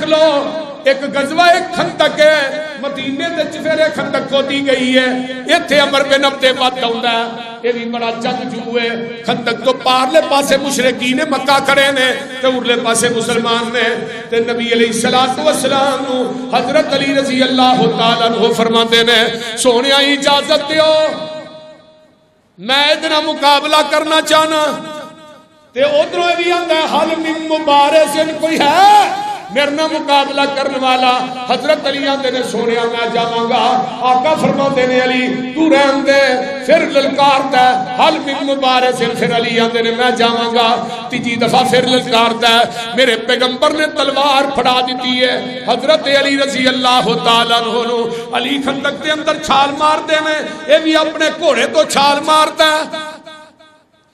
لو ایک غزوہ ایک خندق ہے مدینے دے چفیرے خندق کھودی گئی ہے ایتھے عمر بن عبد ود آوندا ہے یہ بھی بڑا جنگجو ہے خندق تو پارلے پاسے مشرکین مکہ کھڑے نے تے ارلے پاسے مسلمان نے تے نبی علیہ الصلوۃ والسلام نو حضرت علی رضی اللہ تعالی عنہ فرماندے نے سونیا اجازت دیو میں ادنا مقابلہ کرنا چاہنا تے ادھروں بھی آندا ہے حل من مبارزن کوئی ہے میرے نہ مقابلہ کرنے والا حضرت علی آندے نے سونیا میں جاواں گا آقا فرماندے نے علی تو رہن دے پھر للکارتا ہے حل من مبارزن پھر علی آندے نے میں جاواں گا تیجی دفعہ پھر للکارتا ہے میرے پیغمبر نے تلوار پھڑا دیتی ہے حضرت علی رضی اللہ تعالیٰ عنہ نو علی خندق دے اندر چھال مار دے میں اے بھی اپنے گھوڑے تو چھال مارتا ہے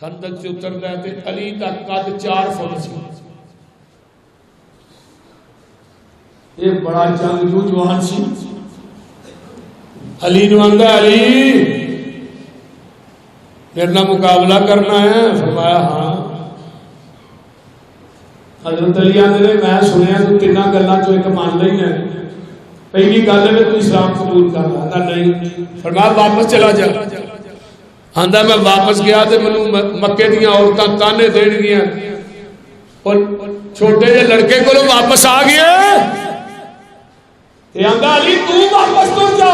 خندق سے اترتا ہے تے علی دا قد 4 فٹ سی یہ بڑا جنگجو جوان سی علی نو آندا علی میرے نہ مقابلہ کرنا ہے فرمایا ہاں حضرت علی آندے نے میں سنیا تو تیناں گلاں چوں ایک مان لئی ہے پہلی گل ہے تو اسلام قبول کر لا نہیں فرمایا واپس چلا جا آندا میں واپس گیا تے مینوں مکے دیاں عورتاں تانے دین گیاں اور چھوٹے جے لڑکے کولوں واپس آ گئے تے آندا علی تو واپس تو جا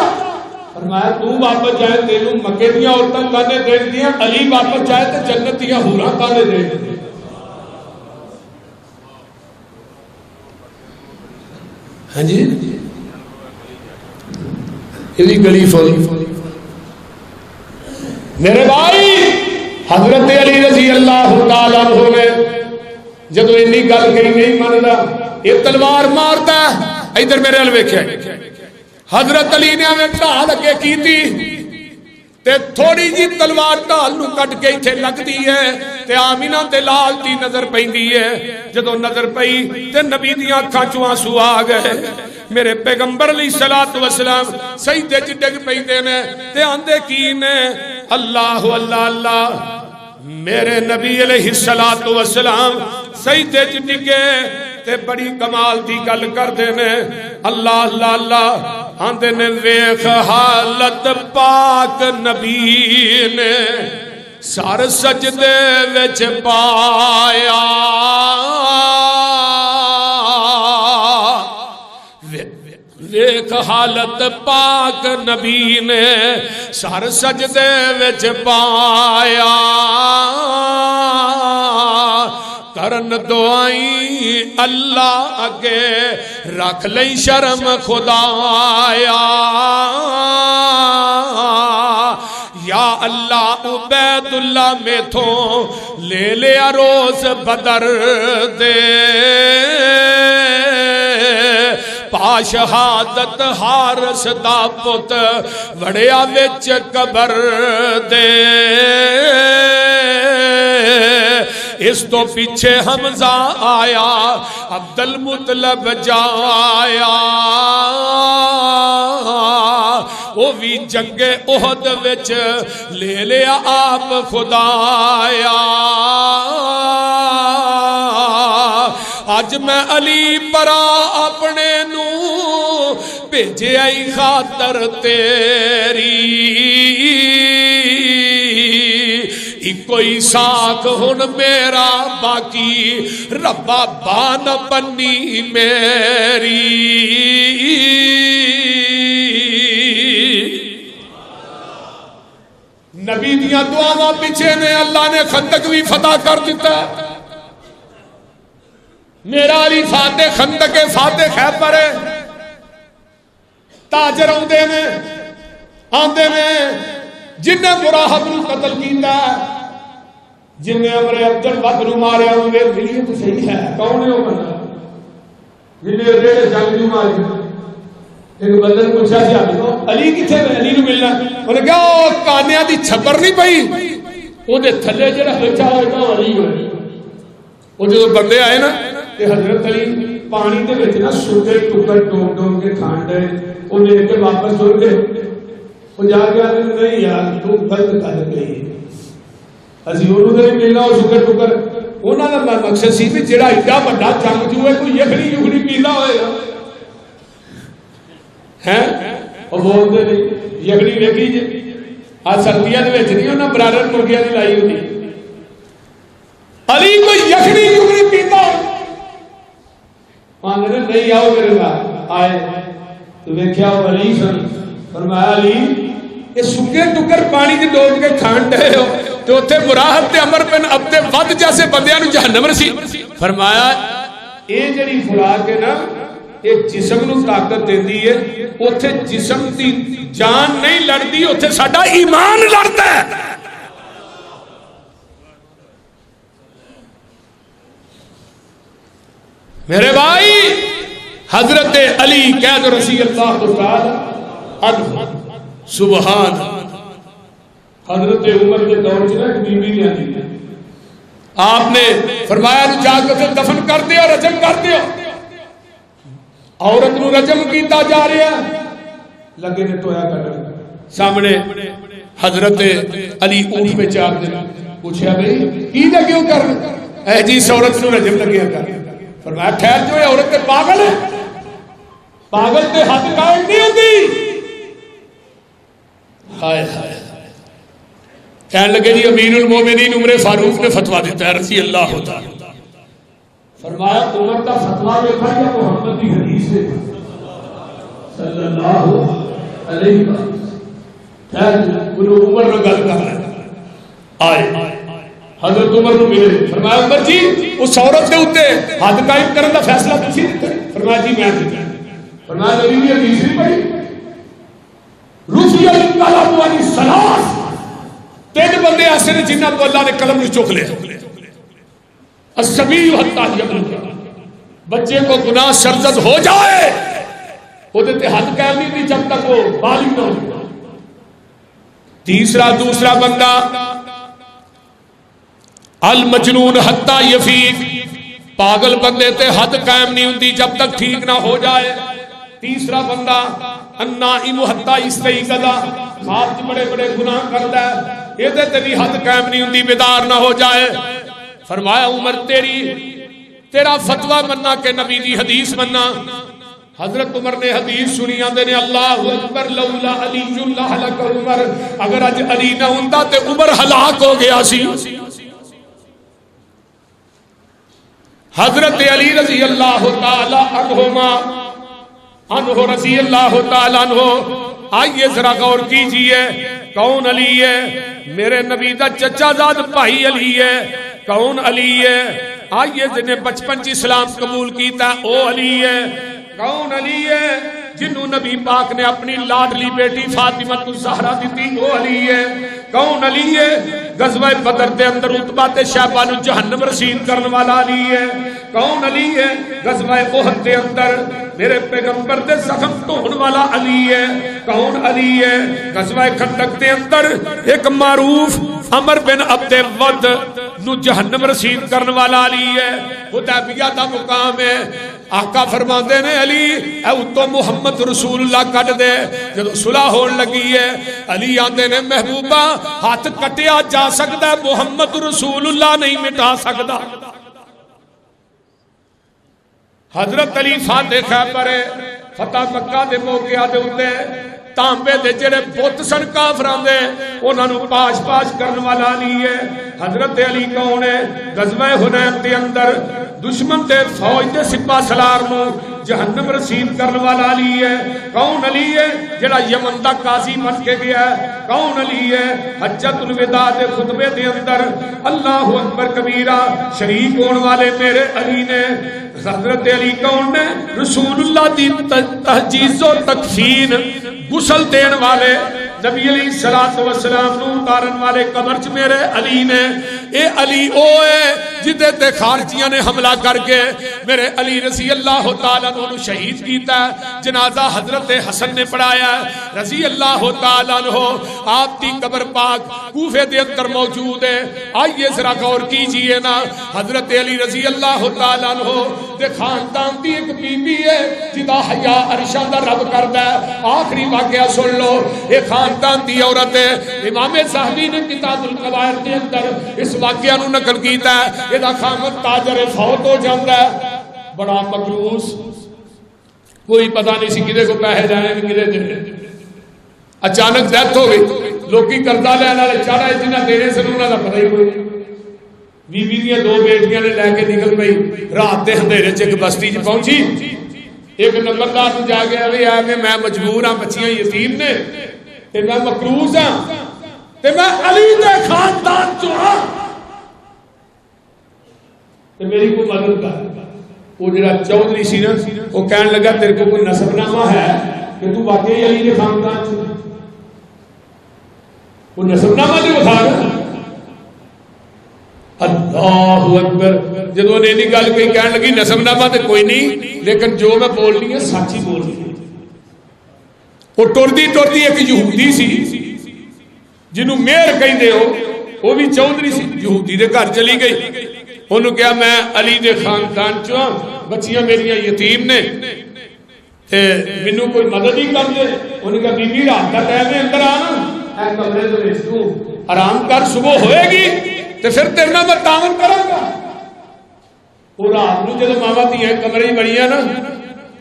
فرمایا تو واپس جائے تینوں مکے دیاں عورتاں تانے دین گیاں علی واپس جائے تے جنت دیاں حوراں تانے دین گیاں ہاں جی یہ گلی فولی میرے بھائی حضرت علی رضی اللہ تعالیٰ عنہ نے جدو انی گل کہی نہیں مننا یہ تلوار مارتا ہے ادھر میرے حل ویکھیا حضرت علی نے ہمیں ڈھال اگے کی تھی تے تھوڑی جی تلوار ڈھال نو کٹ کے ایتھے لگدی ہے تے آمینہ دے لال دی نظر پیندی ہے جدو نظر پئی تے نبی دیاں اکھاں چوں آنسو آ گئے میرے پیغمبر علیہ الصلوۃ والسلام سجدے چ ڈگ پیندے نے تے آندے کی نے اللہ اللہ اللہ میرے نبی علیہ الصلوۃ والسلام سجدے چ ڈگے تے بڑی کمال دی گل کردے نے اللہ اللہ اللہ آندے نے ویکھ حالت پاک نبی نے سر سجدے وچ پایا ویکھ حالت پاک نبی نے سر سجدے وچ پایا کرن دعائیں اللہ اگے رکھ لئی شرم خدایا یا اللہ عبید اللہ میں تھو لے لیا روز بدر دے پا شہادت حارس دا پت وڑیا وچ قبر دے اس تو پیچھے حمزہ آیا عبد المطلب جایا وہ بھی جنگ احد وچ لے لیا آپ خدایا آج میں علی پرا اپنے نو بھیجے آئی خاطر تیری کوئی ساکھ ہن میرا باقی ربا بان بنی میری نبی دیاں دعاواں پیچھے نے اللہ نے خندق بھی فتح کر دیتا ہے میرا علی فاتح خندق فاتح خیبر ہے تاجر آندے نے جن نے مراحب نو قتل کیتا جن نے امر عبد الود نو ماریا ہوں گے ملیے تو صحیح ہے کون ہے وہ بندہ جن نے ریڑے جنگجو ماری ایک بندے نے پوچھا سی علی کتنے میں علی نو ملنا انہوں نے کہا کانیاں دی چھپر نہیں پئی وہ دے تھلے جڑا بچا ہوئے علی ہوئے وہ جو بندے آئے نا کہ حضرت علی پانی دے وچ نا سوٹے ٹکر ٹوک ٹوک کے کھانڈے وہ لے کے واپس ہو گئے وہ جا کے آدھے نہیں یار تو غلط کر گئی اسی انہوں نے ملنا وہ سکر ٹکر انہوں نے مقصد سی بھی جڑا ایڈا بڑا جنگجو ہے کوئی یخنی یخنی پیلا ہوئے گا ہیں وہ بولتے نہیں یخنی ویکھی جی آ سردیاں نہیں انہیں برادر مرغیاں کی لائی ہوتی علی کوئی یخنی کیوں نہیں پیتا آدھے نہیں آؤ میرے نال آئے تو ویکھیا وہ علی سن فرمایا علی یہ سکے ٹکر پانی چ ڈوب کے کھان ڈے ہو تو اتنے مراحت عمر بن عبد ود جیسے بندیاں نو جہنم رسی فرمایا یہ جڑی خوراک ہے نا یہ جسم نو طاقت دیندی ہے اوتھے جسم دی جان نہیں لڑدی اوتھے ساڈا ایمان لڑدا ہے میرے بھائی حضرت علی قید رضی اللہ تعالی عنہ سبحان حضرت عمر کے دور چ ایک بی بی نے آپ نے فرمایا جا کے دفن کر دیا رجم کر دیا عورت نو رجم کیتا جا رہا لگے نے ٹویا کر سامنے حضرت علی اونٹ پہ چار دے پوچھا بھائی کی دے کیوں کر اے جی عورت نو رجم لگیا کر فرمایا ٹھہر جو عورت پاگل ہے پاگل تے حد قائم نہیں ہوتی ہائے ہائے کہنے لگے جی امین المومنین عمر فاروق نے فتویٰ دیتا ہے رضی اللہ تعالی فرمایا عمر کا فتویٰ دیکھا یا محمد کی حدیث سے صلی اللہ علیہ وسلم عمر نے گل کر رہا ہے آئے حضرت عمر نے ملے فرمایا عمر جی اس عورت کے اوتے حد قائم کرنے کا فیصلہ تسی دیتا فرمایا جی میں دیتا فرمایا نبی کی حدیث نہیں پڑھی رفی القلم عن الثلاث تین بندے ایسے نے جنہاں کو اللہ نے قلم چوک لیا الصبی حتی یبلغ بچے کو گناہ سرزد ہو جائے وہ دیتے حد قائم نہیں تھی جب تک وہ بالغ نہ ہو دوسرا بندہ المجنون حتی یفیق پاگل بندے تے حد قائم نہیں ہوتی جب تک ٹھیک نہ ہو جائے تیسرا بندہ النائم حتی یستیقظ خواب چ بڑے بڑے گناہ کرتا ہے یہ تے بھی حد قائم نہیں ہوتی بیدار نہ ہو جائے فرمایا عمر تیرا فتویٰ مننا کہ نبی دی حدیث مننا حضرت عمر نے حدیث سنی آندے نے اللہ اکبر لولا علی لہلک عمر اگر اج علی نہ ہوندا تے عمر ہلاک ہو گیا سی حضرت علی رضی اللہ تعالی عنہ رضی اللہ تعالی عنہ آئیے ذرا غور کیجئے کون علی ہے میرے نبی دا چچا زاد بھائی علی ہے کون علی ہے آئیے جنہیں بچپن چ اسلام قبول کیتا او علی ہے کون علی ہے جنہوں نبی پاک نے اپنی لاڈلی بیٹی فاطمہ الزہرا دیتی وہ علی ہے کون علی ہے غزوہ بدر دے اندر عتبہ تے شیبہ نو جہنم رسید کرنے والا علی ہے کون علی ہے غزوہ احد دے اندر میرے پیغمبر دے زخم دھون والا علی ہے کون علی ہے غزوہ خندق دے اندر ایک معروف عمر بن عبد ود نو جہنم رسید کرنے والا علی ہے حدیبیہ دا مقام ہے آقا فرماندے نے علی اے اتو محمد رسول اللہ کٹ دے جب صلح ہون لگی ہے علی آندے نے محبوبہ ہاتھ کٹیا جا سکتا ہے محمد رسول اللہ نہیں مٹا سکتا حضرت علی فاتح خیبر فتح مکہ دے موقعہ دے ہوتے تانبے دے جڑے بت سن کافراں دے انہاں نو پاش پاش کرن والا علی ہے حضرت علی کون ہے غزوہ حنین دے اندر دشمن دے فوج دے سپاہ سالار نو جہنم رسید کرن والا علی ہے کون علی ہے جڑا یمن دا قاضی بن کے گیا ہے کون علی ہے حجۃ الوداع دے خطبے دے اندر اللہ اکبر کبیرہ شریک ہون والے میرے علی نے حضرت علی کون نے رسول اللہ دی تہجیز و تکفین غسل دین والے نبی علیہ السلام نو اتارن والے قبر چ میرے علی نے اے علی او ہے جدے تے خارجیاں نے حملہ کر کے میرے علی رضی اللہ تعالیٰ عنہ شہید کیتا ہے جنازہ حضرت حسن نے پڑھایا ہے رضی اللہ تعالیٰ عنہ آپ دی قبر پاک کوفے دے اندر موجود ہے آئیے ذرا غور کیجئے نا حضرت علی رضی اللہ تعالیٰ عنہ دے خاندان دی ایک بی بی ہے جدا حیا عرشاں دا رب کردا ہے آخری واقعہ سن لو اے خاندان دی عورت ہے امام زاہبی نے کتاب القبائر دے اندر اس واقعہ نو نقل کیتا ہے یہ خامد تاجر فوت ہو جاتا ہے بڑا مقروض کوئی پتہ نہیں سی کدے کو پیسے لینے کدے دینے. اچانک ڈیتھ ہو گئی, لوکی قرضہ لین والے چڑھ آئے, جنہیں دینے سے انہوں کا پتہ ہی کوئی. بیوی دیا 2 بیٹیاں نے لے کے نکل پئی, رات کے اندھیرے چ ایک بستی چ پہنچی. ایک نمبردار تو جا گیا بھی آ کے میں مجبور ہاں, بچیاں یتیم نے تے میں مقروض ہاں تے میں علی دے خاندان چوں ہاں تے میری کو مدد کر. وہ جڑا چودھری سی نا وہ کہنے لگا تیرے کو کوئی نسب نامہ ہے کہ تو واقعی علی دے خاندان چوں؟ وہ نسب نامہ دے بتا رہا. اللہ اکبر. جدو نے نہیں گل کہی کہنے لگی نسب نامہ تے کوئی نہیں, لیکن جو میں بولنی ہے سچ ہی بولنی ہے. وہ ٹردی ٹردی ایک یہودی سی جنہوں مہر کہندے ہو, وہ بھی چودھری سی, یہودی دے گھر چلی گئی. انہوں کہا میں علی دے خاندان چوں, بچیاں میریاں یتیم نے تے مینوں کوئی مدد ہی کر دے. انہوں کہا بی بی رات کا ٹائم ہے, اندر آنا اے کمرے دے وچ تو آرام کر, صبح ہوئے گی تے پھر تیرے نال میں تعاون کراں گا. وہ رات نو جدوں ماواں دھیاں کمرے وچ بڑیاں نا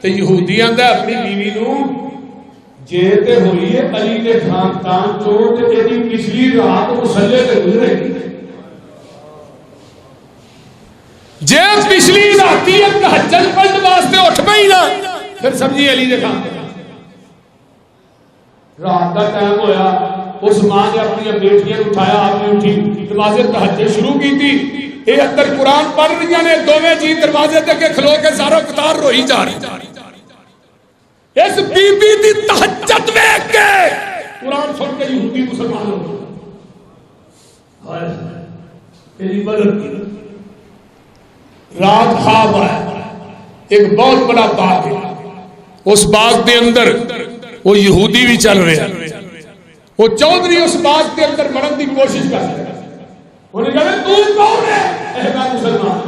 تے یہودی آندا اپنی بیوی نو جے تے ہوئی ہے علی دے خاندان چوں تے ایدی پچھلی رات مصلی تے گزرے گی. جے پچھلی راتی تہجد پڑھن واسطے اٹھ پئی نا پھر سمجھی علی دے خاندان. رات کا ٹائم ہویا, اس ماں نے اپنی بیٹیاں اٹھایا, آپ نے اٹھی نماز تہجد شروع کی تھی. یہ اندر قرآن پڑھ رہی نے, دوویں جی دروازے تے کے کھلو کے زارو قطار روئی جا رہی. اس بی بی دی تہجد ویکھ کے قرآن سن کے یہودی مسلمان ہو گئے. تیری مدد کی. رات خواب آیا, ایک بہت بڑا باغ ہے, اس باغ کے اندر وہ یہودی بھی چل رہے ہیں. وہ چودھری اس باغ کے اندر بڑھن کی کوشش کر رہے ہیں. انہوں نے کہا تو کون ہے؟ میں مسلمان.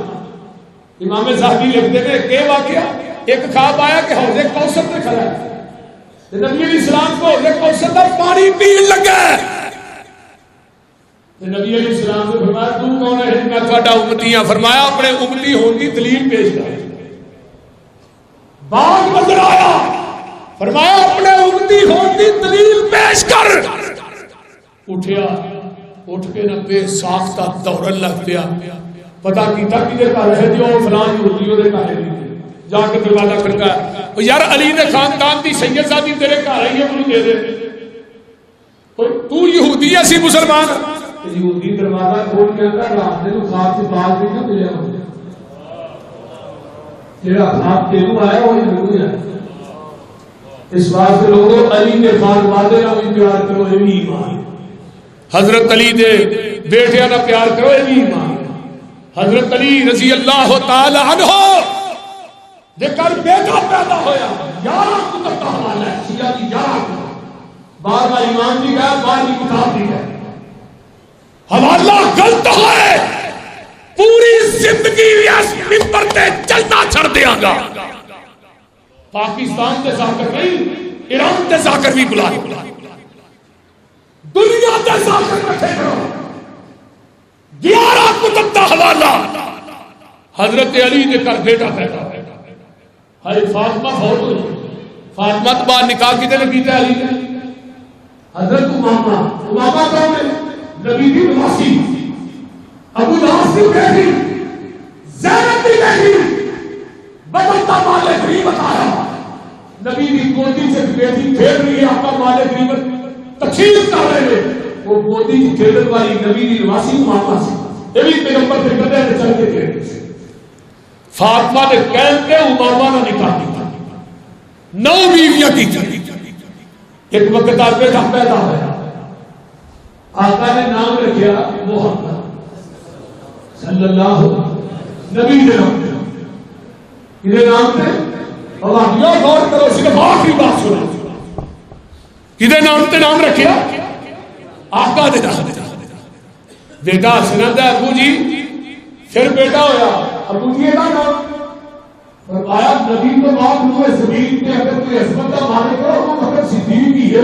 امام صاحبی لکھتے ہیں کہ واقعہ ایک خواب آیا کہ حوض کوثر پہ کھڑا ہے, نبی علیہ السلام کو حوض کوثر کا پانی پین لگا. نبی علیہ السلام نے فرمایا تو کون ہے؟ میں تھوڑا امتی ہاں. فرمایا اپنے امتی ہونے کی دلیل پیش کر. باغ نظر آیا, فرمایا اپنے امتی ہونے کی دلیل پیش کر. اٹھیا, اٹھ کے نہ بے ساختہ دوڑن لگ پیا. پتا کیتا کدھر گھر ہے جو فلاں یہودیوں دے گھر ہے. جا کے دروازہ کھڑکایا, یار علی دے خاندان دی سید زادی تیرے گھر آئی ہے, مجھے دے دے. تو یہودی اسی مسلمان. یہودی دروازہ کھول کے اندر رات دے تو خواب سے باز بھی نہ ملیا. جڑا خواب تینوں آیا وہی مینوں آیا. اس واسطے لوگوں علی کے خاندان نال پیار کرو, یہ بھی ایمان. حضرت علی دے بیٹیاں نال پیار کرو, یہ بھی ایمان. حضرت علی رضی اللہ تعالی عنہ دے کر بیٹا پیدا ہویا, 11 کتب کا حوالہ ہے. سیاہ کی 11 بار بار ایمان دی گیا, بار بھی کتاب دی گیا. حوالہ غلط ہے, پوری زندگی اس منبر تے چلنا چھڑ دیاں گا. پاکستان تے ذاکر نہیں, ایران تے ذاکر بھی بلا, دنیا تے ذاکر رکھے کرو. 11 کتب دا حوالہ. حضرت علی دے کر بیٹا پیدا ہوا. حضرت فاطمہ فوت ہوئی. فاطمہ تو بعد نکاح کیتے نے کیتا علی نے. حضرت امامہ, امامہ کون ہے؟ نبی کی نواسی. ابو لہب کی بیٹی, زینب کی بیٹی, بدلتا مال غریب بتایا. نبی کی گودی سے بیٹی کھیل رہی ہے, آپ کا مال غریب تقسیم کر رہے ہیں. وہ گودی کی کھیلنے والی نبی کی نواسی امامہ سے, یہ بھی پیغمبر سے کہتے ہیں چل کے کھیل. فاطمہ نے قید کے امامہ نے نکاح کیا, 9 بیویاں کی. ایک وقت آپ بیٹا پیدا ہوا, آقا نے نام رکھا محمد صلی اللہ علیہ وسلم. نبی کے نام پہ, کدے نام پہ؟ اللہ یہ غور کرو, صرف آخری بات سنو. کدے نام پہ نام رکھا؟ آقا دے نام. بیٹا سنند ہے ابو جی, پھر بیٹا ہویا ابو جی کا نام. فرمایا نبی تو بعد ہوئے زمین پہ اگر کوئی عظمت کا مالک ہو وہ مگر صدیق ہی ہے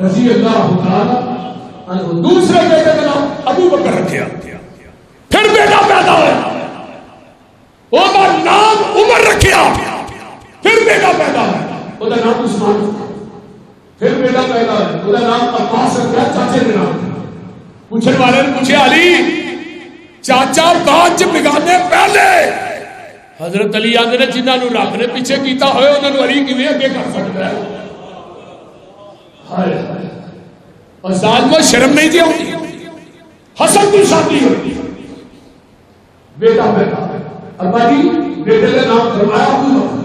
رضی اللہ تعالی. دوسرے بیٹے کا نام ابو بکر رکھا. پھر بیٹا پیدا ہوا, وہ نام عمر رکھا. پھر بیٹا عثمان، پھر بیٹا پیدا ہے، اس کا نام عباس رکھا، چاچے کے نام۔ پوچھنے والے نے پوچھا علی چاچا بعد چ بگانے پہلے؟ حضرت علی آندے نے جنہاں نو رب نے پیچھے کیتا ہوئے انہاں نو علی کیویں اگے کر سکتا ہے؟ ہائے ہائے، اور ظالمو شرم نہیں دی ہوتی، حسن کی شادی ہوئی، بیٹا پیدا، ابا جی بیٹے کا نام فرمایا ابو بکر،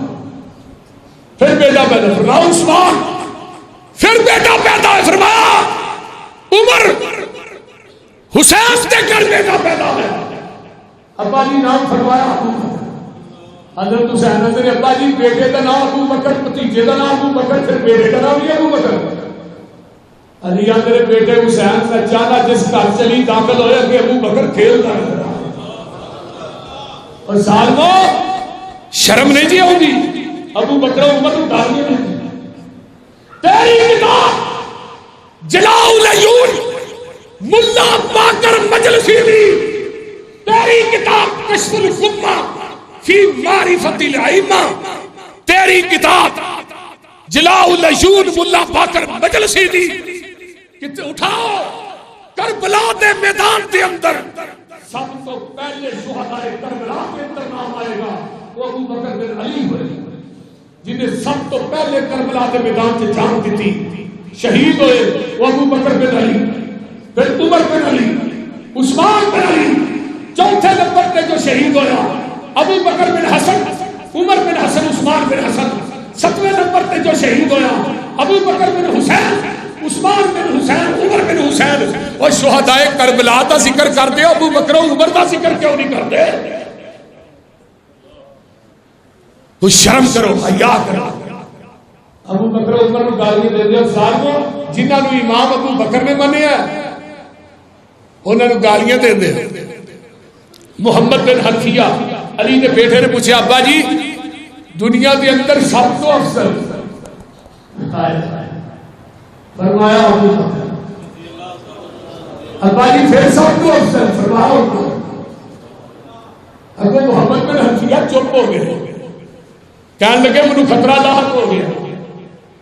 پھر بیٹا پیدا فرمایا عثمان، پھر بیٹا پیدا ہے فرمایا عمر، حسین کے گھر بیٹا پیدا ہے، ابا جی نام فرمایا ابو بکر۔ حضرت حسین نے ابا جی بیٹے کا نام ابو بکر، بھتیجے کا نام ابو بکر، پھر بیٹے کا نام بھی ابو بکر۔ علی آندے بیٹے حسین کا چالا جس گھر چلی داخل ہوئے کہ ابو بکر کھیلتا نظر آ، اور ظالمو شرم نہیں جی ہوگی؟ ابو بکر عمر ڈالنے نہیں، تیری کتاب جلاء العیون ملا باقر مجلسی دی، تیری کتاب کشف الغمہ فی معرفت الائمہ، تیری کتاب جلاء العیون ملا باقر مجلسی دی، کہ اٹھاؤ کربلا دے میدان دے اندر سب تو پہلے شہداء کربلا کے اندر نام آئے گا وہ ابو بکر بن علی ہوئے، جنہیں سب تو پہلے کربلا کے میدان سے جان دیتی، شہید ہوئے وہ ابو بکر بن علی، پھر عمر بن علی، عثمان بن علی، چوتھے نمبر پہ جو شہید ہوا ابو بکر بن حسن، عمر بن حسن، عثمان بن حسن، ستویں نمبر پہ جو شہید ہوا ابو بکر بن حسین، عثمان بن حسین، عمر بن حسین۔ اور شہدائے کربلا کا ذکر کر دے، ابو بکر و عمر کا ذکر کیوں نہیں کر دے؟ تو شرم کرو، حیا کرو۔ ابو بکر و عمر کو گالی دے دے، ظالمو جنہاں نو امام ابو بکر نے منیا انہاں نو گالیاں دے دے۔ محمد بن حنفیہ علی نے بیٹے نے پوچھا ابا جی دنیا کے اندر سب تو افضل، فرمایا ابو بکر، ابا جی پھر سب تو افضل، فرمایا ابو بکر۔ ابو محمد بن حنفیہ چپ ہو گئے، کہنے لگے مجھے خطرہ لاحق ہو گیا،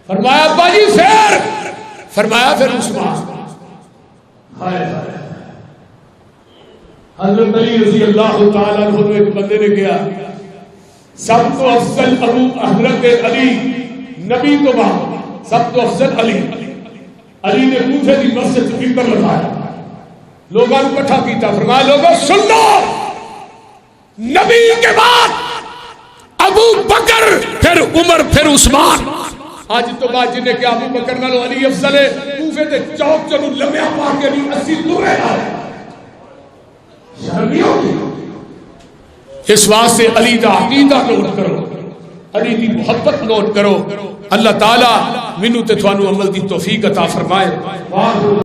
فرمایا ابا جی پھر، فرمایا پھر عثمان۔ ہائے ہائے، حضرت علی رضی اللہ تعالیٰ عنہ ایک بندے نے کیا سب تو افضل ابو حضرت علی نبی تو بعد سب تو افضل علی، علی نے کوفے کی مسجد ممبر لگایا، لوگوں کو اکٹھا کیتا، فرمایا لوگوں سن لو نبی کے بعد ابو بکر پھر عمر پھر عثمان، آج تو بعد جنہیں کہ ابو بکر نالو علی افضل ہے، کوفے تے چوک چنو لمحہ پا کے بھی 80 دورے آئے، شرمی ہوگی۔ اس واسطے علی دا عقیدہ نوٹ کرو، علی دی محبت نوٹ کرو، اللہ تعالیٰ منو تے تھوانو عمل دی توفیق عطا فرمائے۔